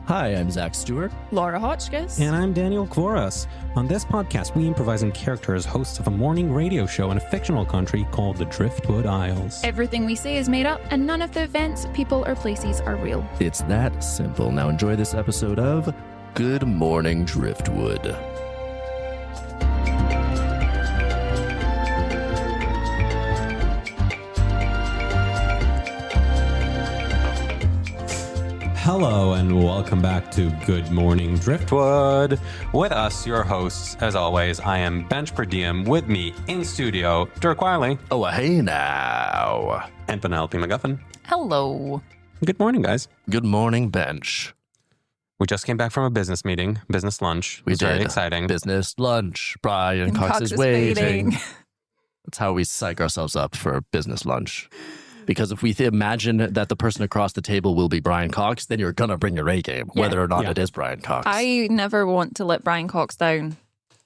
Hi, I'm Zach Stewart. Laura Hotchkiss. And I'm Daniel Kvoras. On this podcast, we improvise in character as hosts of a morning radio show in a fictional country called the Driftwood Isles. Everything we say is made up, and none of the events, people, or places are real. It's that simple. Now enjoy this episode of Good Morning Driftwood. Hello and welcome back to Good Morning Driftwood. With us, your hosts, as always, I am Bench PerDiem. With me in studio, Dirk Wiley. Oh, hey now. And Penelope MacGuffin. Hello. Good morning, guys. Good morning, Bench. We just came back from a business meeting, business lunch. It was very exciting. Business lunch. Brian Cox is waiting. That's how we psych ourselves up for business lunch. Because if we imagine that the person across the table will be Brian Cox, then you're going to bring your A game, whether or not it is Brian Cox. I never want to let Brian Cox down,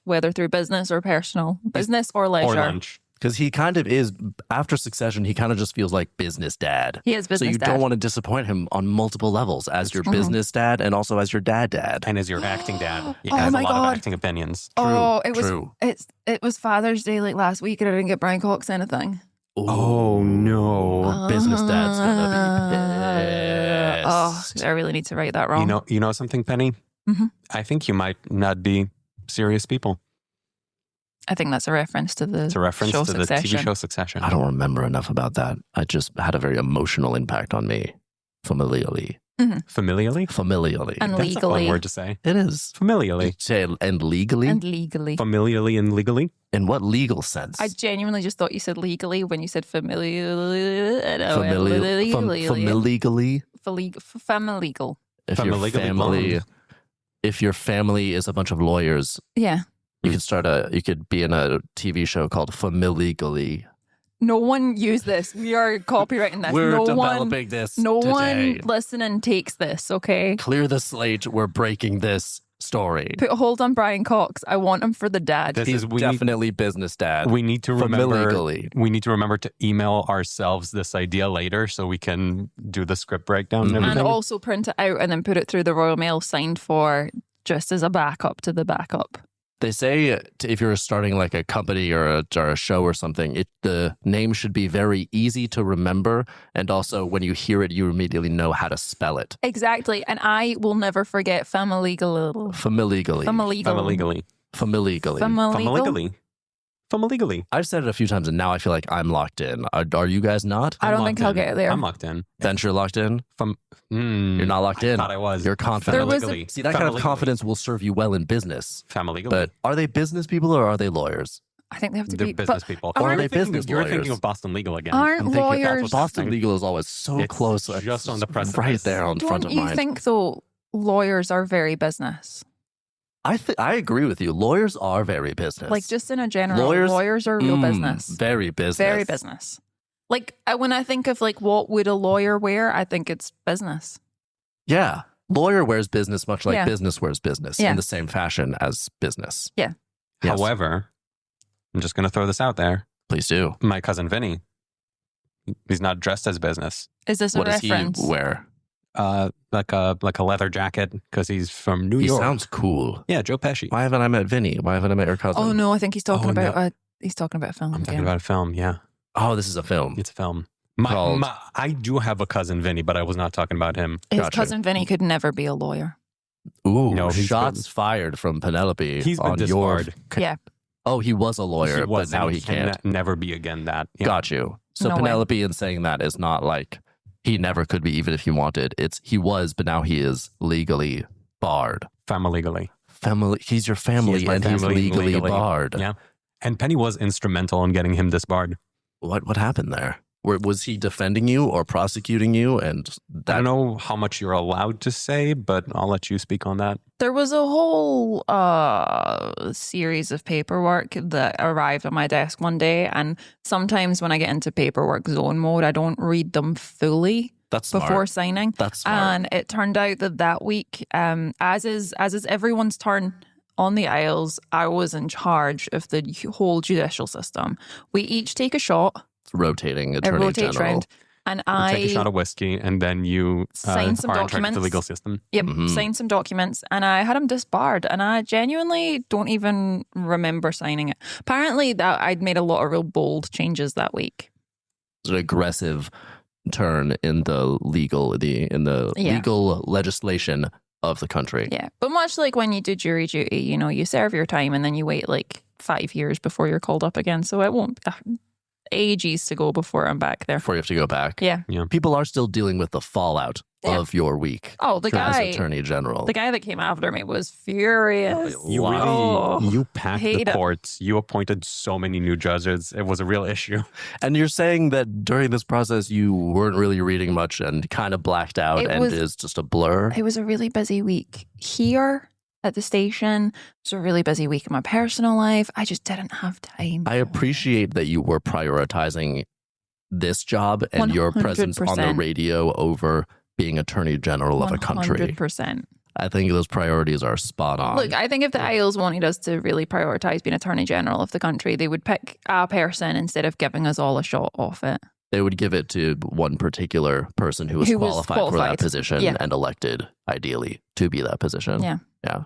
whether through business or personal, business or leisure. Or lunch. Because he kind of is, after Succession, he kind of just feels like business dad. He is business dad. So you don't want to disappoint him on multiple levels as your business dad and also as your dad. And as your acting dad. He Oh has my a lot God. of acting opinions. It was Father's Day like last week and I didn't get Brian Cox anything. Oh, no. Business dad's gonna be pissed. I really need to write that wrong. You know something, Penny? Mm-hmm. I think you might not be serious people. I think that's a reference to the It's a reference show to the Succession. TV show Succession. I don't remember enough about that. It just had a very emotional impact on me. Familially. Familially? And That's a fun legally. word to say. It is. Familially. Say, and legally? And legally. Familially and legally? In what legal sense? I genuinely just thought you said legally when you said familially. Familially? Famililegal. If your family is a bunch of lawyers, Yeah. you could be in a TV show called FamiLegally. No one use this. We are copywriting this. We're no developing this No today. one listening takes this, okay? Clear the slate. We're breaking this story. Put a hold on Brian Cox. I want him for the dad. He's definitely business dad. We need to remember. FamiLegally. We need to remember to email ourselves this idea later so we can do the script breakdown and everything. And also print it out and then put it through the Royal Mail signed for just as a backup to the backup. They say if you're starting like a company or a show or something, the name should be very easy to remember. And also when you hear it, you immediately know how to spell it. Exactly. And I will never forget FamiLegally. Familially. I've said it a few times and now I feel like I'm locked in. Are you guys not? I don't think I'll get there. I'm locked in. Bench, you're locked in? You're not locked in. I thought I was. You're confident. FamiLegally. See, that kind of confidence will serve you well in business. FamiLegally. But are they business people or are they lawyers? I think they have to They're be business people. Or are You're they business You're lawyers? thinking of Boston Legal again. Aren't I'm thinking lawyers... Boston Legal is always so It's close. just on the precipice. Right there on front of Don't you mine. think, though, lawyers are very business? I agree with you. Lawyers are very business. Like, just in a general, lawyers are real business. Very business. Very business. Like, when I think of, like, what would a lawyer wear, I think it's business. Yeah. Lawyer wears business much like Yeah. business wears business in the same fashion as business. Yeah. Yes. However, I'm just going to throw this out there. Please do. My cousin Vinny, he's not dressed as business. Is this a What reference? does he wear? Like a leather jacket because he's from New He York. sounds cool. Yeah, Joe Pesci. Why haven't I met Vinny? Why haven't I met your cousin? Oh, no, I think he's talking Oh, about no. he's talking about a film. I'm talking again. about a film. Yeah, Oh, this is a film. it's a film. Called- I do have a cousin Vinny, but I was not talking about him. His Gotcha. cousin Vinny could never be a lawyer. Ooh, No, he's shots been- fired from Penelope He's been on your... disbarred. Yeah. Oh, he was a lawyer, but now he can can't. never be again that. Yeah. Got you. So No way. Penelope in saying that is not like he never could be even if he wanted. It's he was, but now he is legally barred. FamiLegally. He's your family He is my and he's family legally barred. Yeah. And Penny was instrumental in getting him disbarred. What happened there? Was he defending you or prosecuting you? And I don't know how much you're allowed to say, but I'll let you speak on that. There was a whole series of paperwork that arrived on my desk one day. And sometimes when I get into paperwork zone mode, I don't read them fully That's smart. before signing. That's smart. And it turned out that week, as is everyone's turn on the Isles, I was in charge of the whole judicial system. We each take a shot. Rotating It attorney rotates general. round. And You take a shot of whiskey, and then you signed some are in charge of documents. the legal system. Yep, signed some documents, and I had them disbarred, and I genuinely don't even remember signing it. Apparently, that I'd made a lot of real bold changes that week. It's an aggressive turn in the legal Yeah. legal legislation of the country. Yeah, but much like when you do jury duty, you know, you serve your time and then you wait like 5 years before you're called up again. So it won't ages to go before I'm back there. Before you have to go back. Yeah. People are still dealing with the fallout of your week. Oh, the as guy, Attorney General. the guy that came after me was furious. You Wow. really, you packed the Hate it. courts. You appointed so many new judges. It was a real issue. And you're saying that during this process, you weren't really reading much and kind of blacked out It and was- is just a blur. It was a really busy week here at the station. It was a really busy week in my personal life. I just didn't have time. I appreciate that you were prioritizing this job and your presence on the 100%. radio over being Attorney General of a country. 100%. I think those priorities are spot on. Look, I think if the Isles wanted us to really prioritize being Attorney General of the country, they would pick a person instead of giving us all a shot off it. They would give it to one particular person who was Who was qualified for that qualified. position Yeah. and elected, ideally, to be that position. Yeah. Yeah.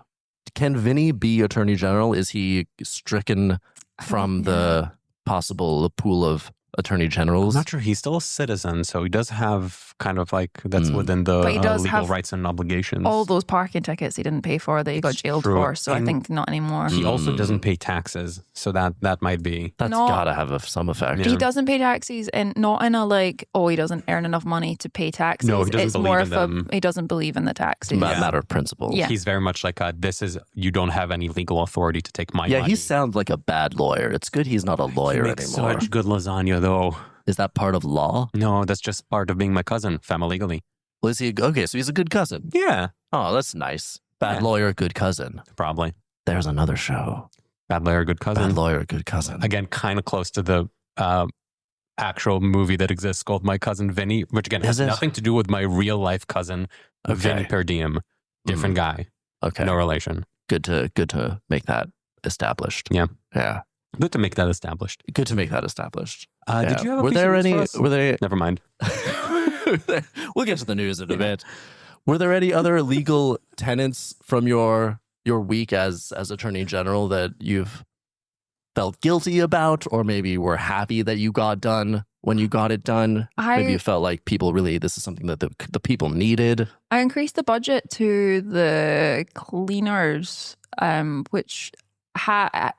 Can Vinny be Attorney General? Is he stricken from the possible pool of Attorney I'm Generals? not sure. He's still a citizen, so he does have kind of like that's within the But he does legal have rights and obligations. All those parking tickets he didn't pay for that he got It's jailed true. for. So I And think not anymore. He also doesn't pay taxes, so that might be. That's No. got to have some effect. Yeah. He doesn't pay taxes, and not in a like, oh, he doesn't earn enough money to pay taxes. No, he doesn't it's believe more in of them. he doesn't believe in the taxes. Ma- Matter of principle. Yeah. He's very much like this is you don't have any legal authority to take my Yeah, money. he sounds like a bad lawyer. It's good he's not a He lawyer makes anymore. such good lasagna, though. Is that part of law? No, that's just part of being my cousin, FamiLegally. Well, is he okay? So he's a good cousin. Yeah, Oh, that's nice. Bad Yeah. lawyer, good cousin. probably. There's another show. Bad lawyer, good cousin. Bad lawyer, good cousin. Again, kind of close to the actual movie that exists called My Cousin Vinny, which again has Is it? nothing to do with my real life cousin, Bench PerDiem. Different guy, Okay. no relation. Good to make that established. Yeah. Yeah. Good to make that established. Good to make that established. Did Yeah. you have a Were piece of there news any for us? were there Never mind. We'll get to the news in a bit. Were there any other legal tenets from your week as Attorney General that you've felt guilty about, or maybe were happy that you got done when you got it done? Maybe you felt like people really, this is something that the people needed. I increased the budget to the cleaners, which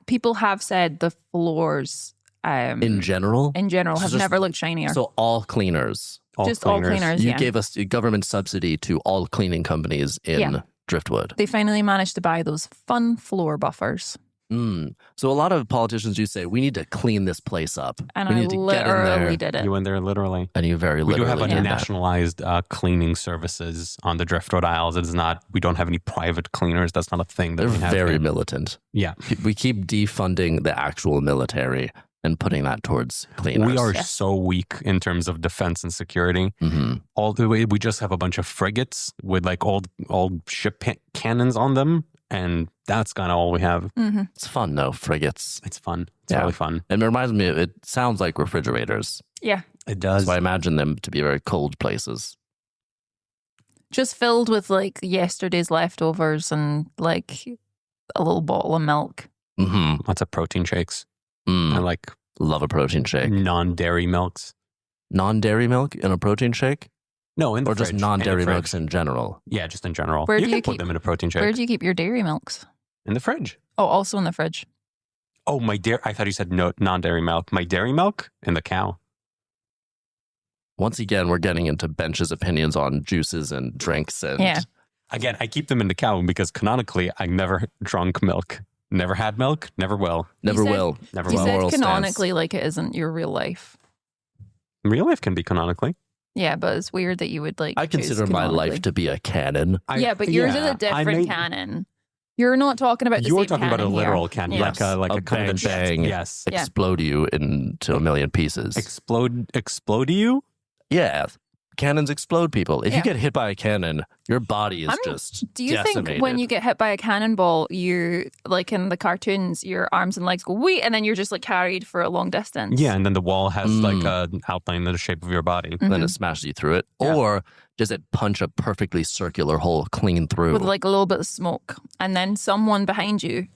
people have said the floors In general? have just- never looked shinier. So all cleaners. All Just all cleaners. You yeah. gave us a government subsidy to all cleaning companies in Yeah. Driftwood. They finally managed to buy those fun floor buffers. So a lot of politicians do say, we need to clean this place up. And we I need to get in there. literally did it. You went there literally. And you very We do literally have a did that. nationalized cleaning services on the Driftwood Isles. It is not. We don't have any private cleaners. That's not a thing that They're we have. very here. militant. Yeah, We keep defunding the actual military and putting that towards cleaners. we are Yes. so weak in terms of defense and security. Mhm. All the way, we just have a bunch of frigates with like old ship cannons on them, and that's kind of all we have. hmm It's fun though, frigates. It's fun. It's Yeah. really fun. It reminds me, it sounds like refrigerators. Yeah. It does. So I imagine them to be very cold places. Just filled with like yesterday's leftovers and like a little bottle of milk. Mm-hmm. Lots of protein shakes. I like Love a protein shake. non-dairy milks. Non-dairy milk in a protein shake? No, in the Or just fridge. non-dairy In the milks fridge. in general? Yeah, just in general. Where you do can you put keep- them in a protein shake. Where do you keep your dairy milks? In the fridge. Oh, also in the fridge. Oh, my dairy. I thought you said no non-dairy milk. My dairy milk in the cow. Once again, we're getting into Bench's opinions on juices and drinks. And Yeah. Again, I keep them in the cow because canonically, I never drunk milk. Never had milk. Never will. never You said- will. Never You will. said Moral stance. canonically like it isn't your real life. Real life can be canonically. Yeah, but it's weird that you would like. I consider choose my canonically. life to be a canon. Yeah, but yours is a different canon. You're not talking about the You're same talking about a canon literal here. canon, Yeah. like a kind bang, of a bang. Yes. Yeah. Explode you into a million pieces. Explode you? Yeah. cannons explode people. If you get hit by a cannon, your body is just Do you decimated. think when you get hit by a cannonball, you, like in the cartoons, your arms and legs go wee, and then you're just like carried for a long distance? Yeah, and then the wall has like an outline of the shape of your body. Then it smashes you through it. Yeah. Or does it punch a perfectly circular hole clean through? With like a little bit of smoke, and then someone behind you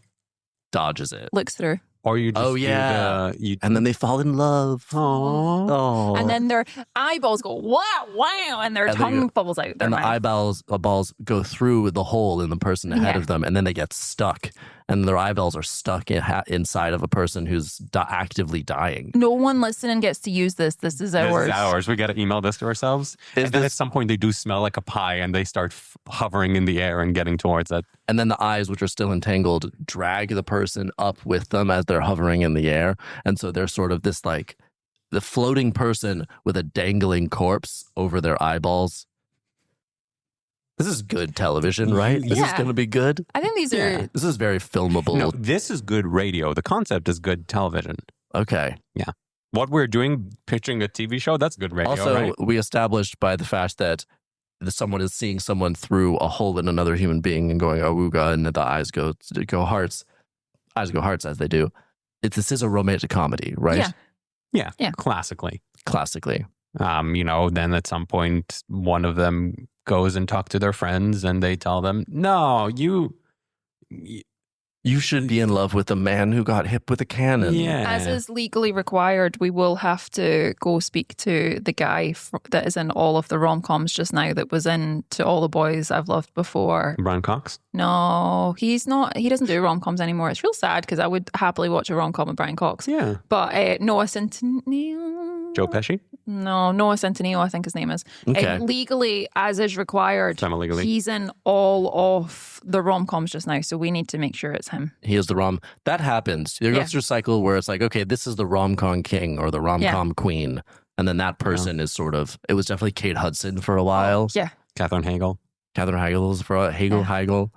dodges it. looks through. Or you just And then they fall in love. Aww. Oh. And then their eyeballs go wow, and their tongue falls out. And the eyeballs balls go through the hole in the person ahead of them, and then they get stuck. And their eyeballs are stuck inside of a person who's actively dying. No one listening gets to use this. This is ours. This is ours. We got to email this to ourselves. And then at some point, they do smell like a pie, and they start hovering in the air and getting towards it. And then the eyes, which are still entangled, drag the person up with them as they're hovering in the air. And so they're sort of this like the floating person with a dangling corpse over their eyeballs. This is good television, right? This is going to be good. I think these are... This is very filmable. No, this is good radio. The concept is good television. Okay. Yeah. What we're doing, pitching a TV show, that's good radio, Also, right? we established by the fact that someone is seeing someone through a hole in another human being and going, awooga, and the eyes go hearts. Eyes go hearts as they do. This is a romantic comedy, right? Yeah. Classically. Then at some point, one of them goes and talks to their friends and they tell them, no, you should be in love with the man who got hit with a cannon. Yeah. As is legally required, we will have to go speak to the guy that is in all of the rom-coms just now that was in To All the Boys I've Loved Before. Brian Cox? No, he's not. He doesn't do rom-coms anymore. It's real sad because I would happily watch a rom-com with Brian Cox. Yeah. But Noah Centineo... Joe Pesci? No, Noah Centineo, I think his name is. Okay. Legally, as is required, FamiLegally. he's in all of the rom-coms just now, so we need to make sure it's him. He is the rom. That happens. There goes through a cycle where it's like, okay, this is the rom-com king or the rom-com queen. And then that person is sort of, it was definitely Kate Hudson for a while. Yeah. Katherine Hagel. Katherine Heigl for a Hagel. Hagel.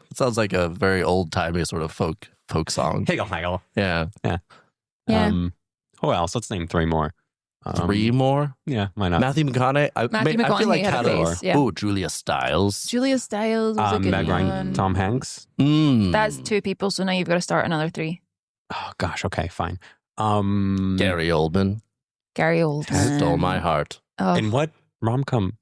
It sounds like a very old-timey sort of folk song. Hagel. Yeah. Yeah. Who else? Let's name three more. 3 more? Yeah, why not? Matthew McConaughey. I feel like had a face, yeah. Ooh, Julia Stiles. Julia Stiles was a good Meg one. Ryan, Tom Hanks. That's 2 people, so now you've got to start another 3. Oh gosh, okay, fine. Gary Oldman. Gary Oldman. Stole my heart. Oh. In what rom-com?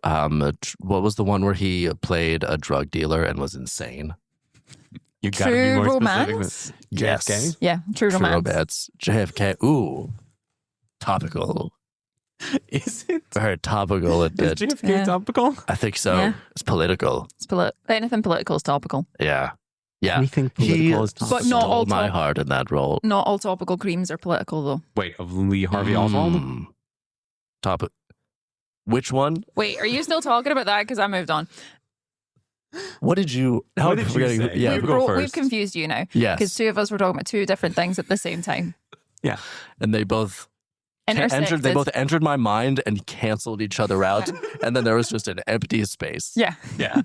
What was the one where he played a drug dealer and was insane? You gotta be True more Romance? specific. Yes. JFK? Yeah, True Romance. JFK. Ooh. Topical. Is it? Very topical. Is JFK topical? I think so. Yeah. It's political. Anything political is topical. Yeah. Yeah. Anything political is topical. But not all my heart in that role. Not all topical creams are political, though. Wait, of Lee Harvey Oswald? Topic. Which one? Wait, are you still talking about that? Because I moved on. What did you say? Yeah, we've confused you now. Yes. Because 2 of us were talking about 2 different things at the same time. Yeah. And they both Intersected. They both entered my mind and canceled each other out. And then there was just an empty space. Yeah. Yeah.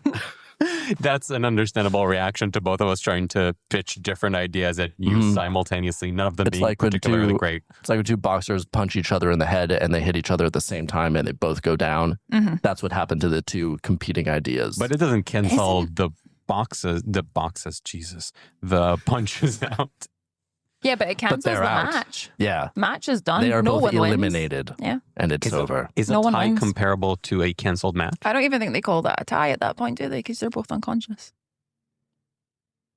That's an understandable reaction to both of us trying to pitch different ideas at you simultaneously, none of them being like particularly great. It's like when 2 boxers punch each other in the head and they hit each other at the same time and they both go down. That's what happened to the 2 competing ideas. But it doesn't cancel the punches out. Yeah, but it cancels the out. match. Yeah. Match is done. They are no both one eliminated. Wins. Yeah. And it's over. Is No a one tie wins. comparable to a cancelled match? I don't even think they call that a tie at that point, do they? Because they're both unconscious.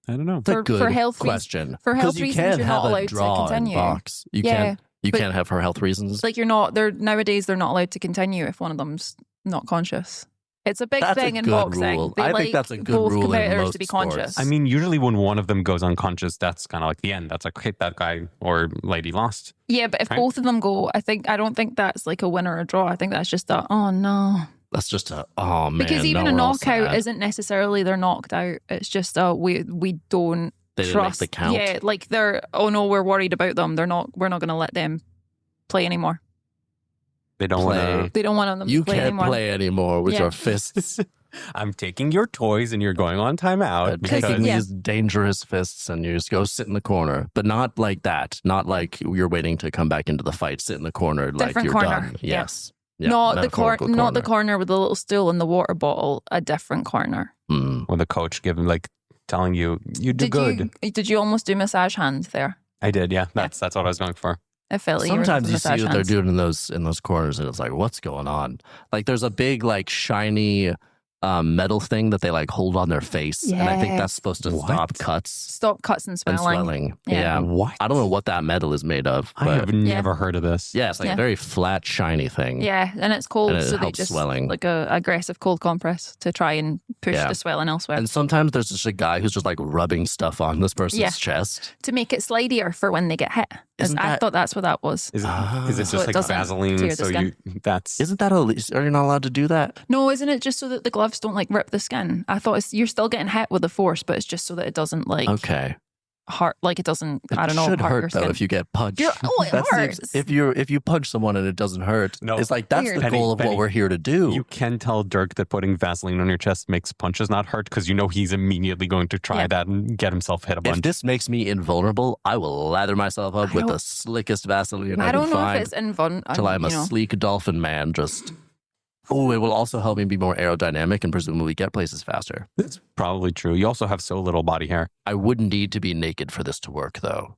I don't know. It's a good for health question. For health you reasons, can't you're have not a allowed to draw continue. in box. You can't have for health reasons. Like nowadays they're not allowed to continue if one of them's not conscious. It's a big thing in boxing. Rule. They I like think that's a good both rule in competitors most to be sports. conscious. I mean, usually when one of them goes unconscious, that's kind of like the end. That's like, okay, that guy or lady lost. Yeah, but if both of them go, I don't think that's like a win or a draw. I think that's just oh no. That's just oh man. Because even no, a we're all knockout sad. isn't necessarily they're knocked out. It's just we don't They didn't trust. make the count. Yeah, like they're we're worried about them. We're not going to let them play anymore. They don't want to. They don't want them to You play can't anymore. play anymore with your fists. I'm taking your toys and you're going on timeout. Taking these dangerous fists and you just go sit in the corner. But not like that. Not like you're waiting to come back into the fight. Sit in the corner like Different you're corner. done. Yeah. Yes. Yeah, not metaphorical the corner with the little stool and the water bottle. A different corner. With the coach giving telling you do good. Did you almost do massage hands there? I did. Yeah, that's what I was going for. I felt like sometimes you see massage what they're hands. doing in those corners, and it's like, what's going on? Like, there's a big shiny metal thing that they hold on their face, and I think that's supposed to stop cuts. Stop cuts and swelling. Yeah. What? I don't know what that metal is made of. I have never heard of this. Yeah, it's a very flat, shiny thing. Yeah, and it's cold, And it so they helps just swelling. like a aggressive cold compress to try and push the swelling elsewhere. And sometimes there's just a guy who's just rubbing stuff on this person's chest. To make it slidier for when they get hit. I thought that's what that was. Is it So just it doesn't Vaseline? tear the So skin. Isn't that are you not allowed to do that? No, isn't it just so that the gloves don't rip the skin? I thought you're still getting hit with the force, but it's just so that it doesn't Okay. hurt. It doesn't. It I don't know. should hurt your hurt though skin. if you get punched. It That hurts. seems, if you punch someone and it doesn't hurt, No. it's that's Weird. the goal of Penny, what we're here to do. You can tell Dirk that putting Vaseline on your chest makes punches not hurt because he's immediately going to try that and get himself hit a bunch. If this makes me invulnerable, I will lather myself up with the slickest Vaseline I I don't can know find if it's invulnerable. till I'm a sleek dolphin man. It will also help me be more aerodynamic and presumably get places faster. That's probably true. You also have so little body hair. I wouldn't need to be naked for this to work, though.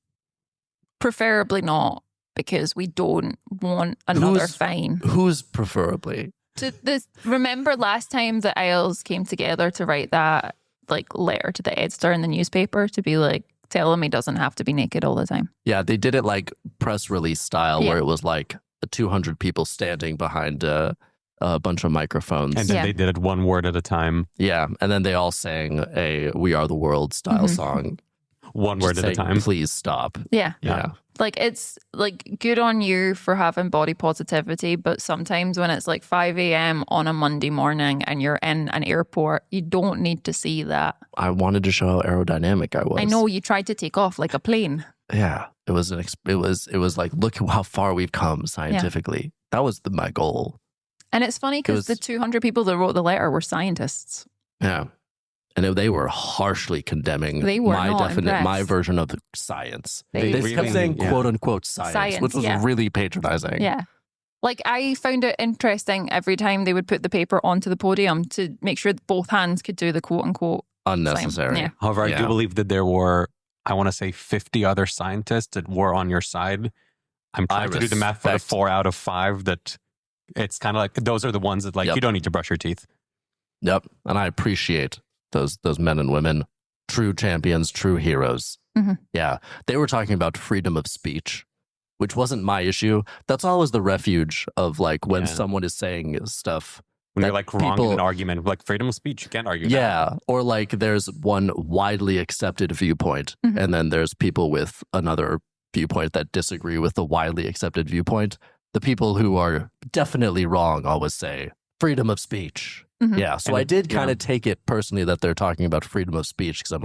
Preferably not, because we don't want another fine. Who's preferably? Remember last time the Isles came together to write that letter to the editor in the newspaper to be tell him he doesn't have to be naked all the time. Yeah, they did it press release style, where it was 200 people standing behind a bunch of microphones. And then they did it one word at a time. Yeah, and then they all sang a "We Are the World" style song. One word at a time. Please stop. Yeah. Yeah. It's good on you for having body positivity, but sometimes when it's 5 a.m. on a Monday morning and you're in an airport, you don't need to see that. I wanted to show how aerodynamic I was. I know you tried to take off like a plane. Yeah, it was look how far we've come scientifically. That was my goal. And it's funny because the 200 people that wrote the letter were scientists. Yeah. And they were harshly condemning They were not impressed. my version of the science. They They really- kept saying yeah. quote unquote science, which was really patronizing. Yeah. I found it interesting every time they would put the paper onto the podium to make sure that both hands could do the quote unquote Unnecessary. Yeah. However, I do believe that there were, I want to say 50 other scientists that were on your side. I'm trying to do the math for the 4 out of 5 that it's kind of those are the ones that you don't need to brush your teeth. Yep. And I appreciate those men and women, true champions, true heroes. Mm-hmm. Yeah. They were talking about freedom of speech, which wasn't my issue. That's always the refuge of when someone is saying stuff. When you're wrong in an argument, freedom of speech, you can't argue that. Yeah. Or there's one widely accepted viewpoint, and then there's people with another viewpoint that disagree with the widely accepted viewpoint. The people who are definitely wrong always say freedom of speech. Mm-hmm. Yeah. So I did kind of take it personally that they're talking about freedom of speech because I'm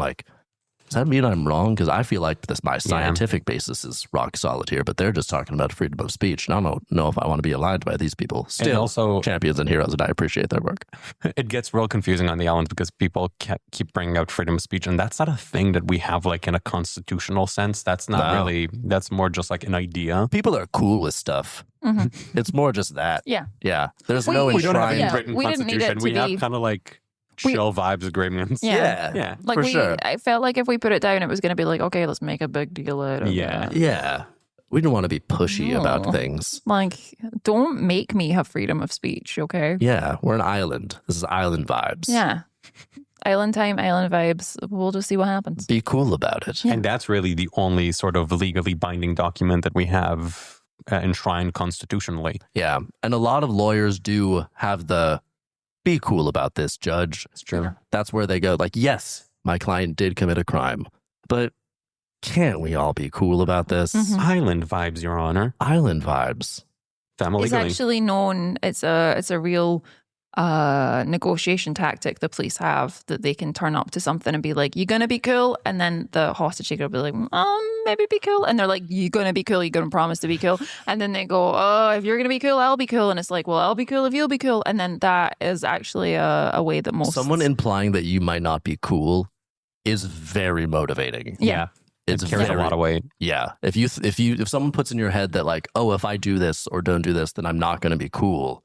does that mean I'm wrong? Because I feel like my scientific basis is rock solid here, but they're just talking about freedom of speech. And I don't know if I want to be aligned by these people. Still, also champions and heroes, and I appreciate their work. It gets real confusing on the island because people keep bringing out freedom of speech, and that's not a thing that we have in a constitutional sense. That's not really. That's more just an idea. People are cool with stuff. Mm-hmm. It's more just that. Yeah. Yeah. There's no We don't have enshrined. a written we didn't need constitution. it to We have be- kind of chill vibes agreements. Yeah. For sure. I felt like if we put it down, it was going to be okay, let's make a big deal out of Yeah. it. Yeah. We don't want to be pushy about things. Don't make me have freedom of speech, okay? Yeah. We're an island. This is island vibes. Yeah. Island time, island vibes. We'll just see what happens. Be cool about it. And that's really the only sort of legally binding document that we have enshrined constitutionally. Yeah. And a lot of lawyers do have the be cool about this, judge. It's true. That's where they go yes, my client did commit a crime, but can't we all be cool about this? Mhm. Island vibes, Your Honor. Island vibes. FamiLegally. It's actually known. It's a real negotiation tactic the police have, that they can turn up to something and be like, you gonna be cool? And then the hostage taker will be like, maybe be cool. And they're like, you gonna be cool? You gonna promise to be cool? And then they go, oh, if you're gonna be cool, I'll be cool. And it's like, well, I'll be cool if you'll be cool. And then that is actually a way that most... Someone implying that you might not be cool is very motivating. Yeah. It carries a lot of weight. Yeah. If someone puts in your head that like, oh, if I do this or don't do this, then I'm not going to be cool.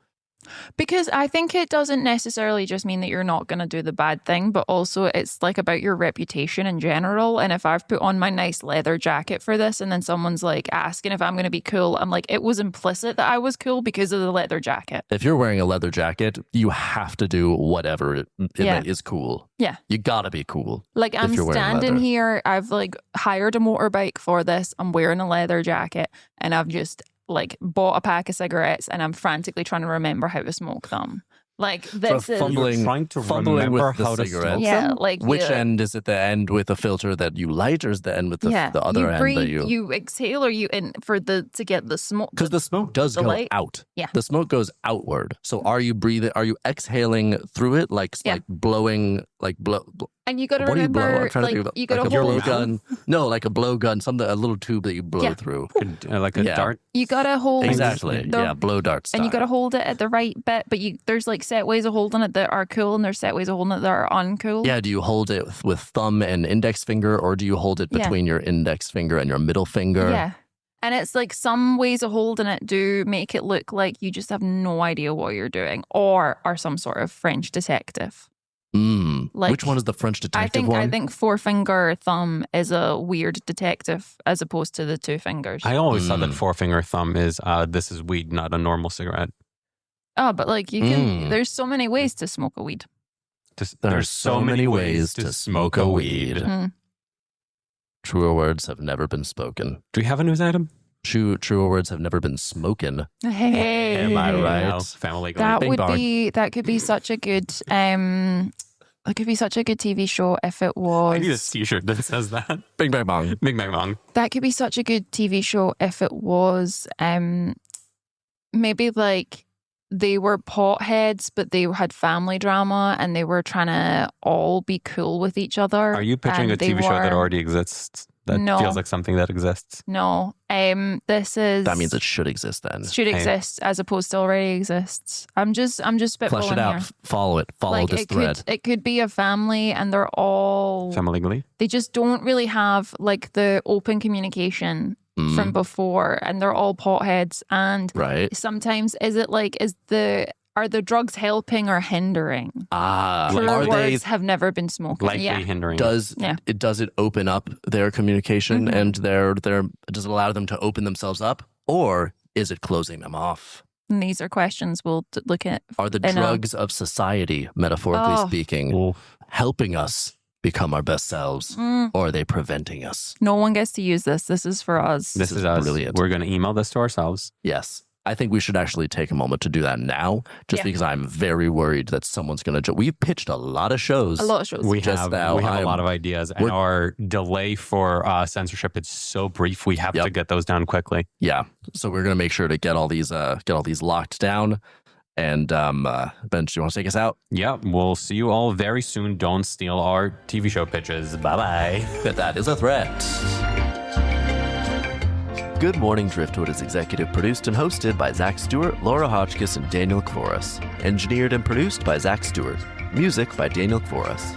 Because I think it doesn't necessarily just mean that you're not going to do the bad thing, but also it's like about your reputation in general. And if I've put on my nice leather jacket for this and then someone's like asking if I'm going to be cool, I'm like, it was implicit that I was cool because of the leather jacket. If you're wearing a leather jacket, you have to do whatever is cool. Yeah. You got to be cool. Like I'm standing here, I've like hired a motorbike for this. I'm wearing a leather jacket and I've just like bought a pack of cigarettes and I'm frantically trying to remember how to smoke them. Like this is trying to remember how to smoke them. Yeah, like which end is it? The end with the filter that you light, or is the end with the other end that you exhale, or you in for to get the smoke? Because the smoke does go out. Yeah, the smoke goes outward. So are you breathing? Are you exhaling through it, like blowing, like blow? And you got to remember, like you got to hold a blowgun. No, like a blowgun, a little tube that you blow through, like a dart. You got to hold exactly. Blow dart style. And you got to hold it at the right bit. But there's like set ways of holding it that are cool, and there's set ways of holding it that are uncool. Yeah. Do you hold it with thumb and index finger, or do you hold it between your index finger and your middle finger? Yeah. And it's like some ways of holding it do make it look like you just have no idea what you're doing, or are some sort of French detective. Like, which one is the French detective one? I think forefinger thumb is a weird detective as opposed to the two fingers. I always thought that forefinger thumb is this is weed, not a normal cigarette. Oh, but like you can. There's so many ways to smoke a weed. There's so many ways to smoke a weed. Truer words have never been spoken. Do we have a news item? Truer words have never been spoken. Hey, am I right? FamiLegally. That could be such a good that could be such a good TV show if it was. I need a t-shirt that says that. Bing bang bong. Bing bang bong. That could be such a good TV show if it was maybe like they were potheads, but they had family drama and they were trying to all be cool with each other. Are you picturing a TV show that already exists? That feels like something that exists. No. This is... That means it should exist then. Should exist as opposed to already exists. I'm just spitballing flesh it out. Here. Follow it. Follow this thread. It could be a family and they're all... FamiLegally? They just don't really have like the open communication from before, and they're all potheads. And sometimes are the drugs helping or hindering? Truer words have never been spoken. Likely hindering. Does it open up their communication and does it allow them to open themselves up, or is it closing them off? And these are questions we'll look at. Are the drugs of society, metaphorically speaking, helping us become our best selves, or are they preventing us? No one gets to use this. This is for us. This is us. Brilliant. We're going to email this to ourselves. Yes. I think we should actually take a moment to do that now, just because I'm very worried that someone's going to... We've pitched a lot of shows. We have a lot of ideas, and our delay for censorship is so brief. We have to get those down quickly. Yeah, so we're going to make sure to get all these locked down. And Bench, do you want to take us out? Yeah, we'll see you all very soon. Don't steal our TV show pitches. Bye-bye. That is a threat. Good Morning Driftwood is executive produced and hosted by Zach Stewart, Laura Hotchkiss, and Daniel Kvoras. Engineered and produced by Zach Stewart. Music by Daniel Kvoras.